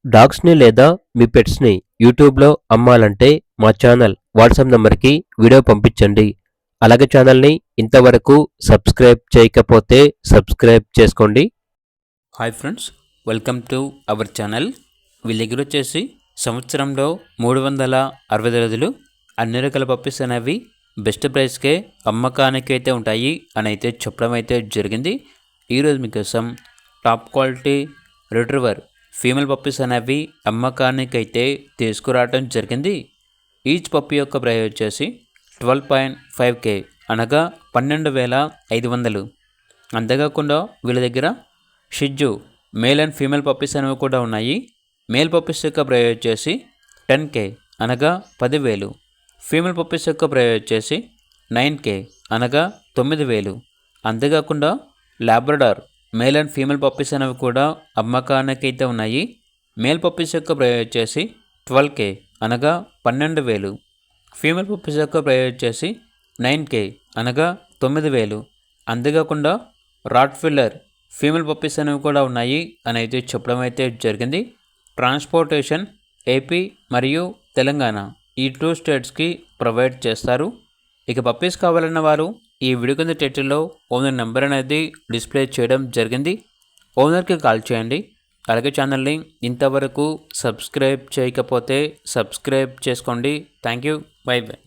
డాగ్స్‌ని లేదా మీ పెట్స్‌ని యూట్యూబ్‌లో అమ్మాలంటే మా ఛానల్ వాట్సాప్ నంబర్‌కి వీడియో పంపించండి. అలాగే ఛానల్‌ని ఇంతవరకు సబ్స్క్రైబ్ చేయకపోతే సబ్స్క్రైబ్ చేసుకోండి. Hi friends, welcome to our channel. వీళ్ళ దగ్గర వచ్చేసి సంవత్సరంలో 365 రోజులు అన్ని రకాల పప్పీస్ అనేవి బెస్ట్ ప్రైస్కే అమ్మకానికి అయితే ఉంటాయి అని అయితే చెప్పడం అయితే జరిగింది. ఈరోజు మీకోసం top quality retriever female puppies అనేవి అమ్మకానికి అయితే తీసుకురావడం జరిగింది. ఈచ్ పప్పీ యొక్క ప్రైస్ వచ్చేసి 12.5K అనగా 12,500. అంతేకాకుండా వీళ్ళ దగ్గర షిజ్జు మేల్ అండ్ ఫీమేల్ పప్పీస్ అనేవి కూడా ఉన్నాయి. మేల్ పప్పీస్ యొక్క ప్రైస్ వచ్చేసి 10K అనగా 10,000. ఫీమేల్ పప్పీస్ యొక్క ప్రైస్ వచ్చేసి 9K అనగా 9,000. అంతేకాకుండా Labrador male and female puppies అనేవి కూడా అమ్మకానికి అయితే ఉన్నాయి. మేల్ పప్పీస్ యొక్క ప్రైస్ వచ్చేసి 12K అనగా 12,000. ఫీమేల్ పప్పీస్ యొక్క ప్రైస్ వచ్చేసి 9K అనగా 9,000. అంతేకాకుండా రాట్ఫిల్లర్ ఫీమేల్ పప్పీస్ అనేవి కూడా ఉన్నాయి అని అయితే చెప్పడం అయితే జరిగింది. ట్రాన్స్పోర్టేషన్ ఏపీ మరియు తెలంగాణ ఈ 2 స్టేట్స్కి ప్రొవైడ్ చేస్తారు. ఇక పప్పీస్ కావాలన్న వారు ఈ వీడియో కింద టైటిల్లో ఓనర్ నెంబర్ అనేది డిస్ప్లే చేయడం జరిగింది. ఓనర్కి కాల్ చేయండి. అలాగే ఛానల్ని ఇంతవరకు సబ్స్క్రైబ్ చేయకపోతే సబ్స్క్రైబ్ చేసుకోండి. Thank you. By by.